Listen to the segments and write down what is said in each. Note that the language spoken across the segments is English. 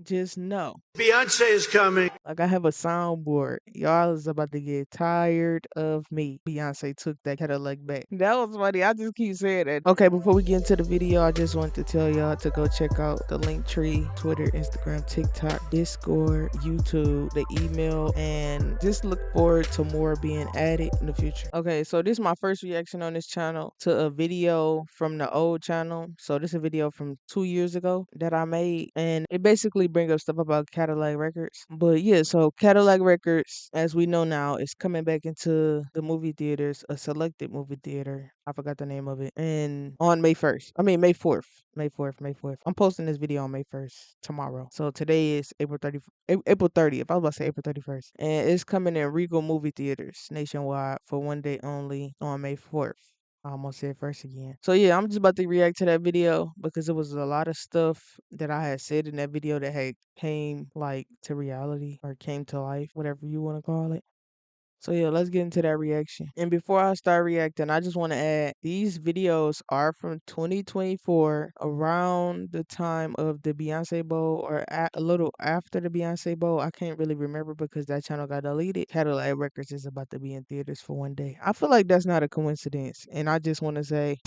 just know. Beyonce is coming. Like I have a soundboard. Y'all is about to get tired of me. Beyonce took that Cadillac back. That was funny. I just keep saying that. Okay, before we get into the video, I just want to tell y'all to go check out the link tree, Twitter, Instagram, TikTok, Discord, YouTube, the email, and just look forward to more being added in the future. Okay, so this is my first reaction on this channel to a video from the old channel. So this is a video from 2 years ago that I made, and it basically brings up stuff about Cadillac Records. But yeah, so Cadillac Records, as we know now, is coming back into the movie theaters, a selected movie theater. I forgot the name of it. And on May 1st. I mean May 4th. May 4th, May 4th. I'm posting this video on May 1st, tomorrow. So today is April 30th. April 30th. I was about to say April 31st. And it's coming in Regal movie theaters nationwide for one day only on May 4th. I almost said first again. So yeah, I'm just about to react to that video because it was a lot of stuff that I had said in that video that had came like to reality or came to life, whatever you want to call it. So yeah, let's get into that reaction. And before I start reacting, I just want to add these videos are from 2024, around the time of the Beyonce Bowl or a little after the Beyonce Bowl. I can't really remember because that channel got deleted. Cadillac Records is about to be in theaters for one day. I feel like that's not a coincidence. And I just want to say,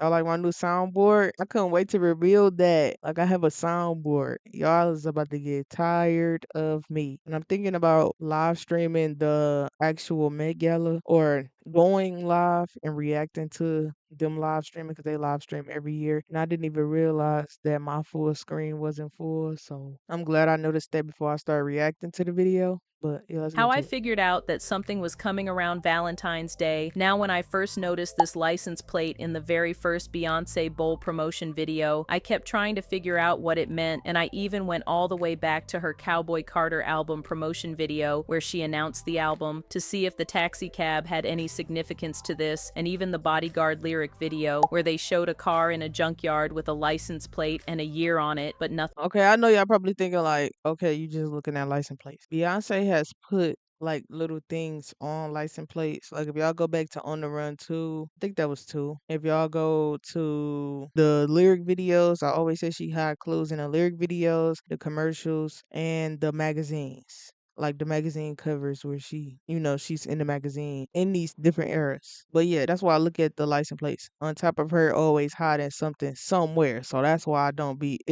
y'all like my new soundboard? I couldn't wait to reveal that. Like I have a soundboard. Y'all is about to get tired of me. And I'm thinking about live streaming the actual Met Gala or going live and reacting to them live streaming because they live stream every year. And I didn't even realize that my full screen wasn't full. So I'm glad I noticed that before I started reacting to the video. But yeah, let's get How I into it. figured out that something was coming around Valentine's Day, now when I first noticed this license plate in the very first Beyonce Bowl promotion video, I kept trying to figure out what it meant, and I even went all the way back to her Cowboy Carter album promotion video where she announced the album to see if the taxi cab had any significance to this, and even the Bodyguard lyric video where they showed a car in a junkyard with a license plate and a year on it, but nothing. Okay, I know y'all probably thinking like, okay, you just looking at license plates. Beyonce has put like little things on license plates. Like if y'all go back to On the Run 2, I think that was 2. If y'all go to the lyric videos, I always say she had clues in the lyric videos, the commercials, and the magazines. Like the magazine covers where she's in the magazine in these different eras. But yeah, that's why I look at the license plates. On top of her always hiding something somewhere. So that's why it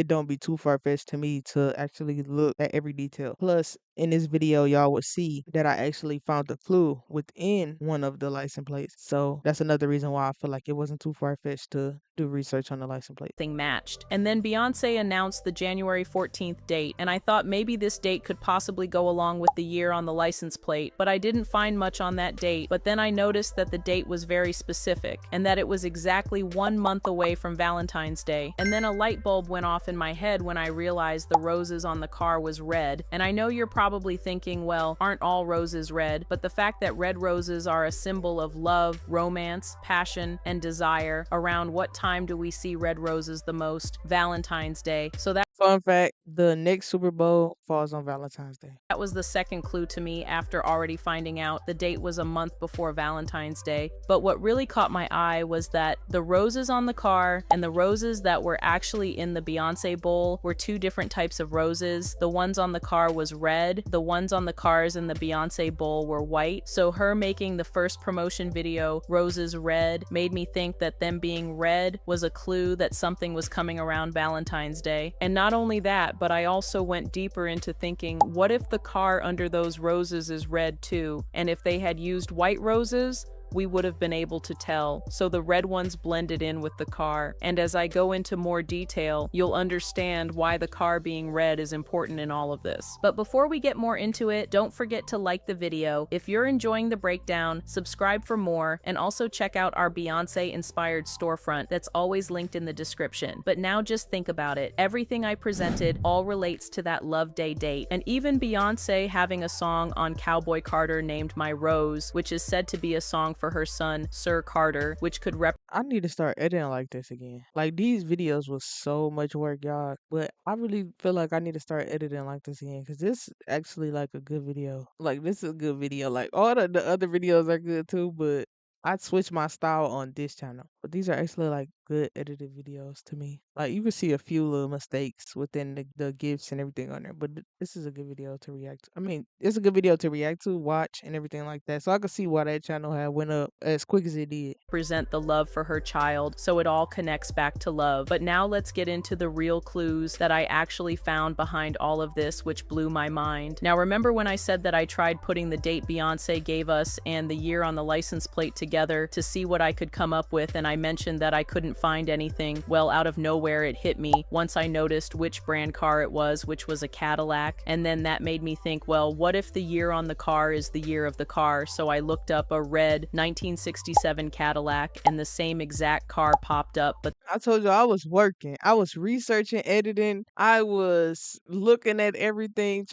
don't be too far fetched to me to actually look at every detail. Plus, in this video, y'all would see that I actually found a clue within one of the license plates. So that's another reason why I feel like it wasn't too far fetched to do research on the license plate. Matched. And then Beyonce announced the January 14th date, and I thought maybe this date could possibly go along with the year on the license plate, but I didn't find much on that date. But then I noticed that the date was very specific, and that it was exactly 1 month away from Valentine's Day. And then a light bulb went off in my head when I realized the roses on the car was red. And I know you're probably thinking, well, aren't all roses red? But the fact that red roses are a symbol of love, romance, passion, and desire, around what time do we see red roses the most? Valentine's Day. So Fun fact, the next Super Bowl falls on Valentine's Day. that was the second clue to me after already finding out the date was a month before Valentine's Day. But what really caught my eye was that the roses on the car and the roses that were actually in the Beyonce Bowl were two different types of roses. The ones on the car was red, the ones on the cars in the Beyonce Bowl were white. So her making the first promotion video, Roses Red, made me think that them being red was a clue that something was coming around Valentine's Day. And not only that, but I also went deeper into thinking, what if the car under those roses is red too? And if they had used white roses, we would have been able to tell. So the red ones blended in with the car. And as I go into more detail, you'll understand why the car being red is important in all of this. But before we get more into it, don't forget to like the video. If you're enjoying the breakdown, subscribe for more, and also check out our Beyonce-inspired storefront that's always linked in the description. But now just think about it. Everything I presented all relates to that Love Day date. And even Beyonce having a song on Cowboy Carter named My Rose, which is said to be a song for her son, Sir Carter, which could I need to start editing like this again. Like these videos was so much work, y'all. But I really feel like I need to start editing like this again because this is actually like a good video. Like this is a good video. Like all the other videos are good too, but I switched my style on this channel. But these are actually like good edited videos to me. Like you can see a few little mistakes within the gifs and everything on there, but this is a good video to react to. I mean, it's a good video to react to, watch, and everything like that. So I could see why that channel had went up as quick as it did. Present the love for her child, so it all connects back to love. But now let's get into the real clues that I actually found behind all of this, which blew my mind. Now, remember when I said that I tried putting the date Beyonce gave us and the year on the license plate together to see what I could come up with, and I mentioned that I couldn't find anything? Well, out of nowhere, it hit me once I noticed which brand car it was, which was a Cadillac, and then that made me think, well, what if the year on the car is the year of the car? So I looked up a red 1967 Cadillac, and the same exact car popped up, but I told you I was working. I was researching, editing. I was looking at everything,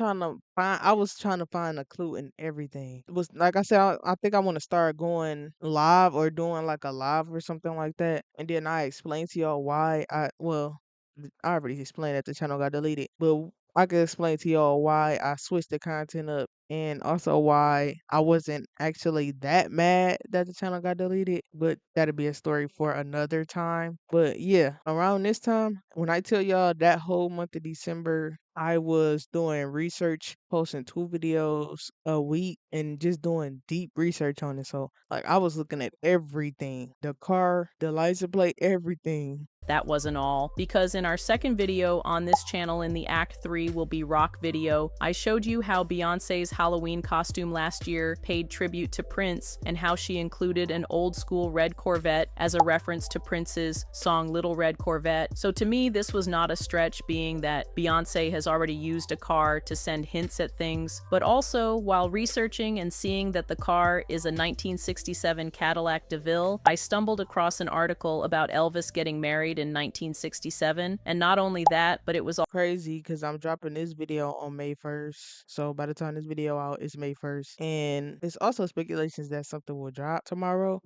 I was trying to find a clue in everything. It was like I said, I think I want to start going live or doing like a live or something like that. And then I explain to y'all why I already explained that the channel got deleted, but I could explain to y'all why I switched the content up and also why I wasn't actually that mad that the channel got deleted, but that'll be a story for another time. But yeah, around this time, when I tell y'all that whole month of December, I was doing research, posting 2 videos a week and just doing deep research on it. So like I was looking at everything, the car, the license plate, everything. that wasn't all, because in our second video on this channel in the Act 3 will be rock video, I showed you how Beyonce's Halloween costume last year paid tribute to Prince and how she included an old school red Corvette as a reference to Prince's song Little Red Corvette. So to me, this was not a stretch, being that Beyonce has already used a car to send hints at things, but also while researching and seeing that the car is a 1967 Cadillac DeVille, I stumbled across an article about Elvis getting married in 1967, and not only that, but it was Crazy because I'm dropping this video on May 1st. So by the time this video out, it's May 1st. And it's also speculations that something will drop tomorrow,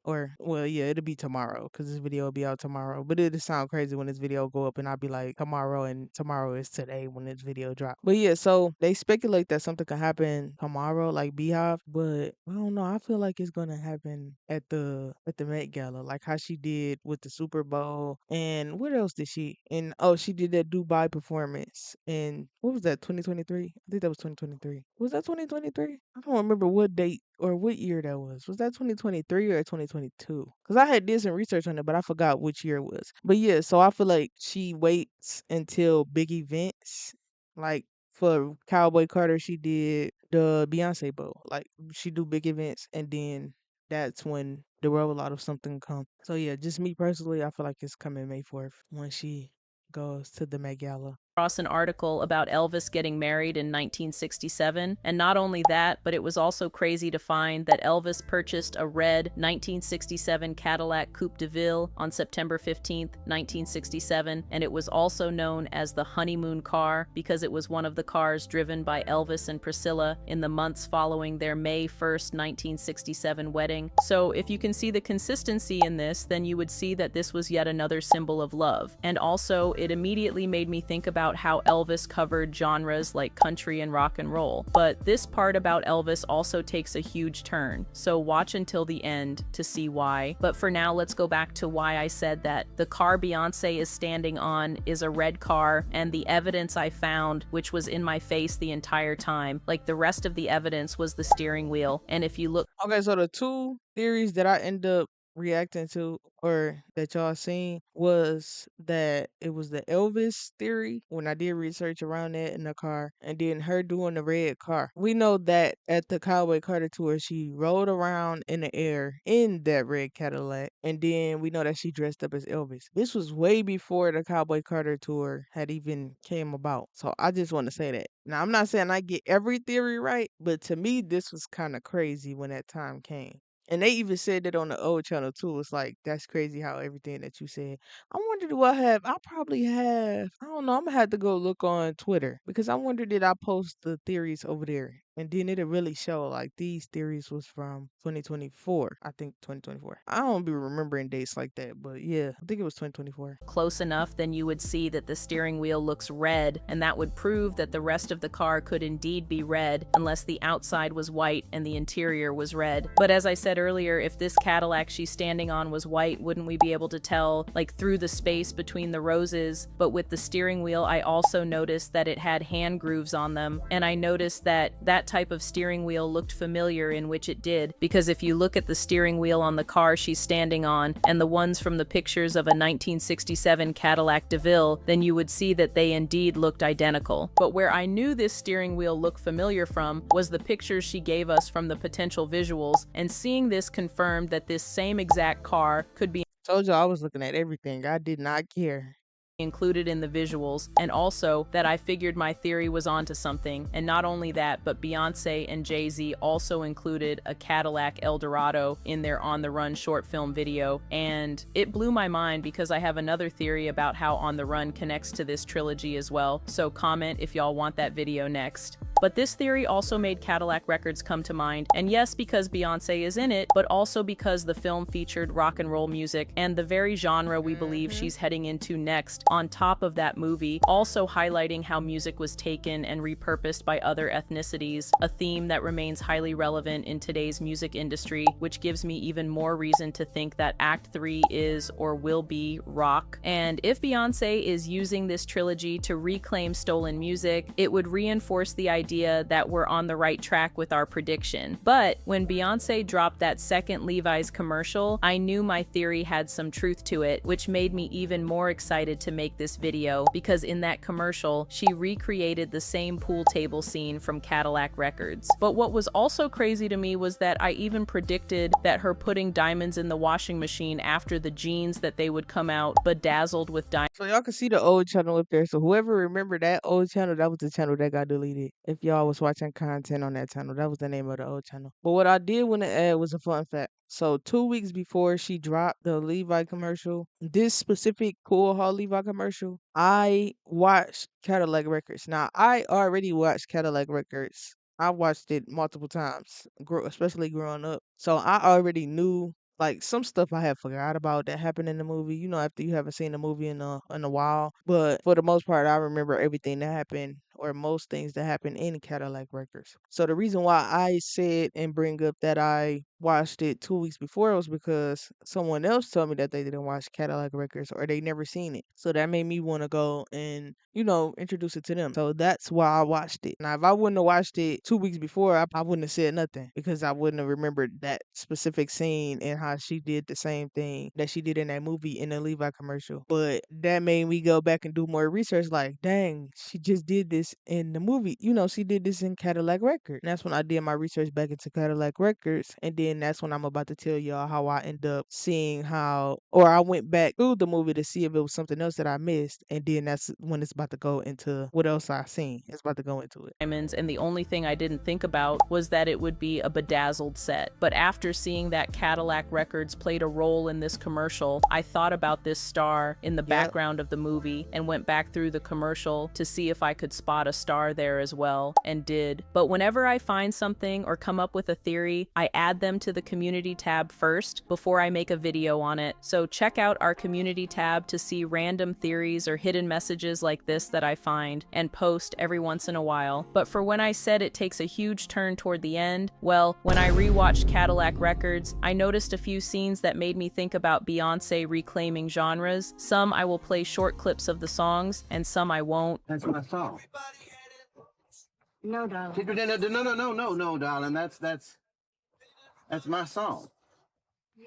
yeah, it'll be tomorrow because this video will be out tomorrow. But it'll sound crazy when this video go up and I'll be like tomorrow, and tomorrow is today when this video drop. But yeah, so they speculate that something could happen tomorrow, like Beehive, but I don't know. I feel like it's gonna happen at the Met Gala, like how she did with the Super Bowl. And what else did she? And oh, she did that Dubai performance. And what was that? 2023? I think that was 2023. Was that 2023? I don't remember what date or what year that was. Was that 2023 or 2022? Because I had did some research on it, but I forgot which year it was. But yeah, so I feel like she waits until big events, like for Cowboy Carter, she did the Beyonce Bowl. Like she do big events, and then that's when the rollout of something come. So yeah, just me personally, I feel like it's coming May 4th when she goes to the Met Gala. across an article about Elvis getting married in 1967, and not only that, but it was also crazy to find that Elvis purchased a red 1967 Cadillac Coupe de Ville on September 15th, 1967, and it was also known as the honeymoon car because it was one of the cars driven by Elvis and Priscilla in the months following their May 1st, 1967 wedding. So if you can see the consistency in this, then you would see that this was yet another symbol of love. And also, it immediately made me think about how Elvis covered genres like country and rock and roll. But this part about Elvis also takes a huge turn, so watch until the end to see why. But for now, let's go back to why I said that the car Beyonce is standing on is a red car, and the evidence I found, which was in my face the entire time, like the rest of the evidence was the steering wheel. And if you look Okay, so the two theories that I end up reacting to or that y'all seen was that it was the Elvis theory when I did research around that in the car, and then her doing the red car. We know that at the Cowboy Carter tour, she rode around in the air in that red Cadillac, and then we know that she dressed up as Elvis. This was way before the Cowboy Carter tour had even came about. So I just want to say that. Now, I'm not saying I get every theory right, but to me, this was kind of crazy when that time came. And they even said that on the old channel too. It's like that's crazy how everything that you said. I wonder do I have I probably have I don't know, I'm gonna have to go look on Twitter because I wonder did I post the theories over there. And then it'll really show like these theories was from 2024. I think 2024. I don't be remembering dates like that, but yeah, I think it was 2024. Close enough, then you would see that the steering wheel looks red, and that would prove that the rest of the car could indeed be red, unless the outside was white and the interior was red. But as I said earlier, if this Cadillac she's standing on was white, wouldn't we be able to tell, like, through the space between the roses? But with the steering wheel, I also noticed that it had hand grooves on them, and I noticed that that type of steering wheel looked familiar, in which it did, because if you look at the steering wheel on the car she's standing on, and the ones from the pictures of a 1967 Cadillac DeVille, then you would see that they indeed looked identical. But where I knew this steering wheel looked familiar from was the pictures she gave us from the potential visuals, and seeing this confirmed that this same exact car could be Told you I was looking at everything. I did not care. included in the visuals, and also that I figured my theory was onto something. And not only that, but Beyonce and Jay-Z also included a Cadillac Eldorado in their On the Run short film video, and it blew my mind because I have another theory about how On the Run connects to this trilogy as well, so comment if y'all want that video next. But this theory also made Cadillac Records come to mind, and yes, because Beyonce is in it, but also because the film featured rock and roll music and the very genre we believe she's heading into next, on top of that movie, also highlighting how music was taken and repurposed by other ethnicities, a theme that remains highly relevant in today's music industry, which gives me even more reason to think that Act 3 is or will be rock. And if Beyonce is using this trilogy to reclaim stolen music, it would reinforce the idea that we're on the right track with our prediction. But when Beyonce dropped that second Levi's commercial, I knew my theory had some truth to it, which made me even more excited to make this video, because in that commercial, she recreated the same pool table scene from Cadillac Records. But what was also crazy to me was that I even predicted that her putting diamonds in the washing machine after the jeans, that they would come out bedazzled with diamonds. So y'all can see the old channel up there. So whoever remembered that old channel, that was the channel that got deleted. If y'all was watching content on that channel, that was the name of the old channel. But what I did want to add was a fun fact. So 2 weeks before she dropped the Levi commercial, this specific Cool Haul Levi commercial, I watched Cadillac Records. Now I already watched Cadillac Records. I watched it multiple times, especially growing up. So I already knew like some stuff I had forgot about that happened in the movie. You know, after you haven't seen the movie in a while. But for the most part, I remember everything that happened, or most things that happened in Cadillac Records. So the reason why I said and bring up that I watched it 2 weeks before was because someone else told me that they didn't watch Cadillac Records or they never seen it. So that made me want to go and, introduce it to them. So that's why I watched it. Now, if I wouldn't have watched it 2 weeks before, I wouldn't have said nothing, because I wouldn't have remembered that specific scene and how she did the same thing that she did in that movie in the Levi commercial. But that made me go back and do more research, like, dang, she just did this in the movie. She did this in Cadillac Records. And that's when I did my research back into Cadillac Records. And then that's when I'm about to tell y'all how I end up seeing or I went back through the movie to see if it was something else that I missed. And then that's when it's about to go into what else I seen. It's about to go into it. Diamonds, and the only thing I didn't think about was that it would be a bedazzled set. But after seeing that Cadillac Records played a role in this commercial, I thought about this star in the background of the movie and went back through the commercial to see if I could spot a star there as well, and did. But whenever I find something or come up with a theory, I add them to the community tab first before I make a video on it. So check out our community tab to see random theories or hidden messages like this that I find and post every once in a while. But for when I said it takes a huge turn toward the end, well, when I rewatched Cadillac Records, I noticed a few scenes that made me think about Beyonce reclaiming genres. Some I will play short clips of the songs, and some I won't. That's my song. No, darling. No, darling. That's my song.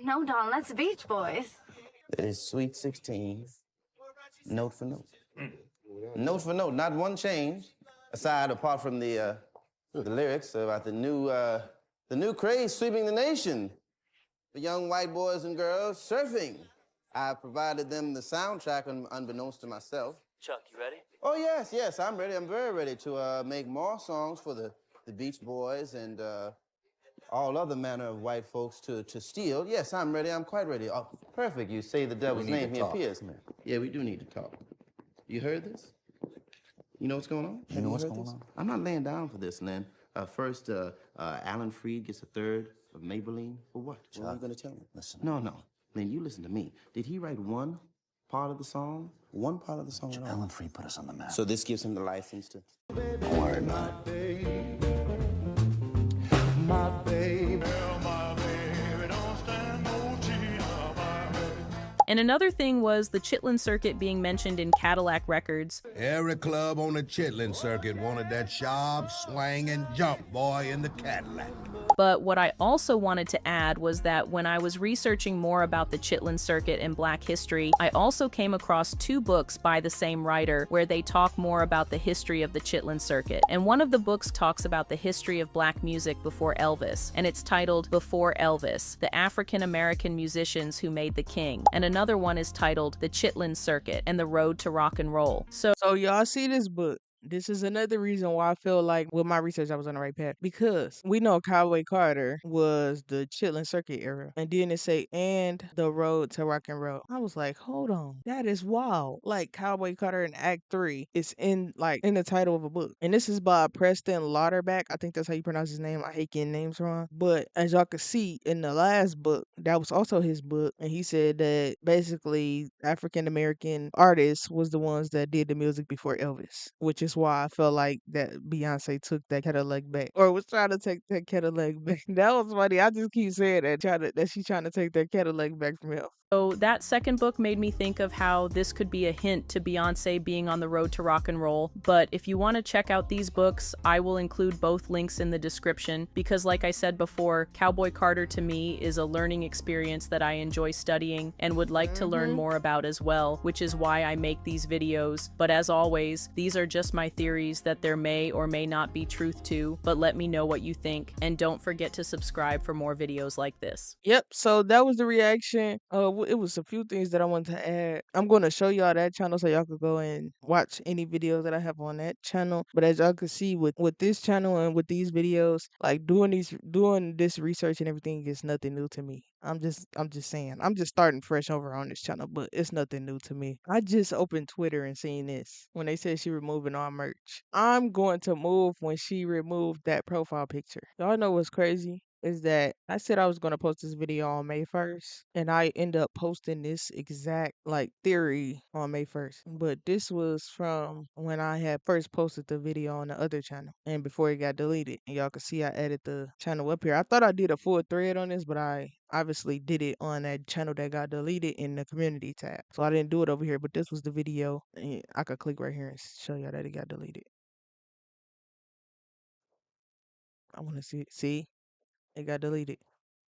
No, darling. That's the Beach Boys. It is Sweet 16, note for note. Note for note, not one change, apart from the lyrics about the new craze sweeping the nation. The young white boys and girls surfing. I provided them the soundtrack unbeknownst to myself. Chuck, you ready? Oh, yes, I'm ready. I'm very ready to make more songs for the Beach Boys and all other manner of white folks to steal. Yes, I'm ready. I'm quite ready. Oh, perfect. You say the devil's name, he appears. Yeah, we do need to talk. You heard this? You know what's going on? You know what's going on? I'm not laying down for this, Lynn. First, Alan Freed gets a third of Maybelline. For what? Chuck, what are you going to tell me? Listen. No, no. Lynn, you listen to me. Did he write one part of the song? One part of the song at all? Alan Freed put us on the map. So this gives him the license to... Don't worry about it. My baby, don't stand no cheater, my baby. And another thing was the Chitlin circuit being mentioned in Cadillac records. Every club on the Chitlin circuit wanted that sharp swing and jump boy in the Cadillac. But what I also wanted to add was that when I was researching more about the Chitlin circuit and Black history, I also came across 2 books by the same writer where they talk more about the history of the Chitlin circuit. And one of the books talks about the history of Black music before Elvis, and it's titled Before Elvis, the African American musicians who made the king. And another one is titled The Chitlin Circuit and the Road to Rock and Roll. So y'all see this book. This is another reason why I feel like with my research I was on the right path. Because we know Cowboy Carter was the Chitlin Circuit era. And then it say, and the road to rock and roll. I was like, hold on. That is wild. Like Cowboy Carter in Act 3 is in the title of a book. And this is by Preston Lauderback. I think that's how you pronounce his name. I hate getting names wrong. But as y'all can see in the last book, that was also his book. And he said that basically African American artists was the ones that did the music before Elvis, which is why I felt like that Beyonce took that Cadillac back, or was trying to take that Cadillac back. That was funny. I just keep saying that she's trying to take that Cadillac back from him. So that second book made me think of how this could be a hint to Beyonce being on the road to rock and roll. But if you want to check out these books, I will include both links in the description because like I said before, Cowboy Carter to me is a learning experience that I enjoy studying and would like to learn more about as well, which is why I make these videos. But as always, these are just my theories that there may or may not be truth to, but let me know what you think. And don't forget to subscribe for more videos like this. Yep, so that was the reaction. It was a few things that I wanted to add. I'm going to show y'all that channel so y'all could go and watch any videos that I have on that channel. But as y'all can see with this channel and with these videos, like doing this research and everything is nothing new to me. I'm just saying. I'm just starting fresh over on this channel, but it's nothing new to me. I just opened Twitter and seen this when they said she removing all merch. I'm going to move when she removed that profile picture. Y'all know what's crazy? Is that I said I was going to post this video on May 1st, and I end up posting this exact theory on May 1st. But this was from when I had first posted the video on the other channel and before it got deleted. And y'all can see I added the channel up here. I thought I did a full thread on this, but I obviously did it on that channel that got deleted in the community tab. So I didn't do it over here, but this was the video, and I could click right here and show y'all that it got deleted. I want to see it got deleted.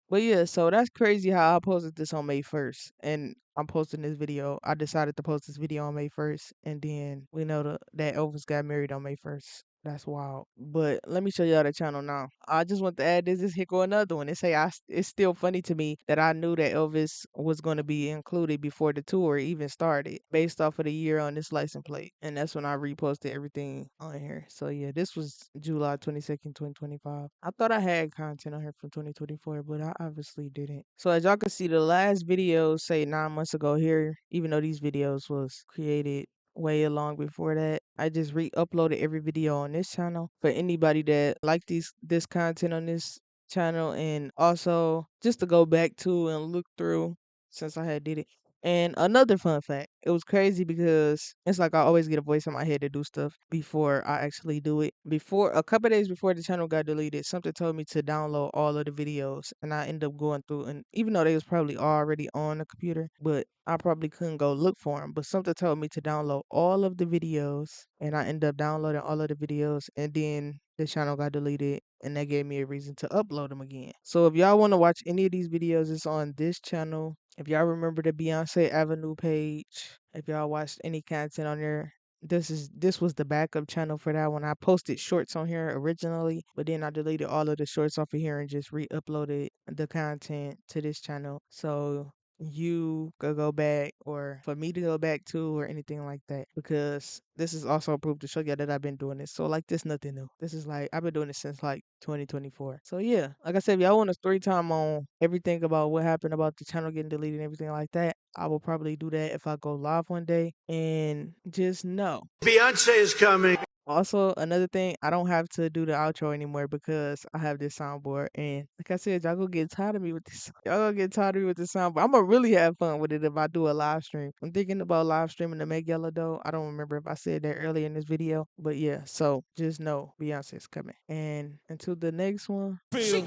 But yeah, so that's crazy how I posted this on May 1st. And I'm posting this video. I decided to post this video on May 1st. And then we know that Elvis got married on May 1st. That's wild. But let me show y'all the channel now. I just want to add this. Here go another one. It say it's still funny to me that I knew that Elvis was going to be included before the tour even started, based off of the year on this license plate. And that's when I reposted everything on here. So yeah, this was July 22nd, 2025. I thought I had content on here from 2024, but I obviously didn't. So as y'all can see, the last video say 9 months ago here, even though these videos was created way long before that. I just re-uploaded every video on this channel for anybody that like this content on this channel, and also just to go back to and look through since I had did it. And another fun fact, it was crazy because it's like I always get a voice in my head to do stuff before I actually do it. Before a couple days before the channel got deleted, something told me to download all of the videos, and I ended up going through, and even though they was probably already on the computer, but I probably couldn't go look for them. But something told me to download all of the videos, and I ended up downloading all of the videos, and then the channel got deleted, and that gave me a reason to upload them again. So if y'all want to watch any of these videos, it's on this channel. If y'all remember the Beyonce Avenue page, if y'all watched any content on there, this was the backup channel for that one. I posted shorts on here originally, but then I deleted all of the shorts off of here and just re-uploaded the content to this channel. So you could go back, or for me to go back to, or anything like that, because this is also proof to show you that I've been doing this. So this nothing new. This is I've been doing this since 2024. So yeah, like I said, if y'all want a story time on everything about what happened about the channel getting deleted and everything like that, I will probably do that if I go live one day. And just know Beyonce is coming. Also, another thing, I don't have to do the outro anymore because I have this soundboard. And like I said, y'all gonna get tired of me with this. Y'all gonna get tired of me with this soundboard. I'm gonna really have fun with it if I do a live stream. I'm thinking about live streaming the Make Yellow though. I don't remember if I said that earlier in this video, but yeah. So just know Beyonce's coming. And until the next one. Feel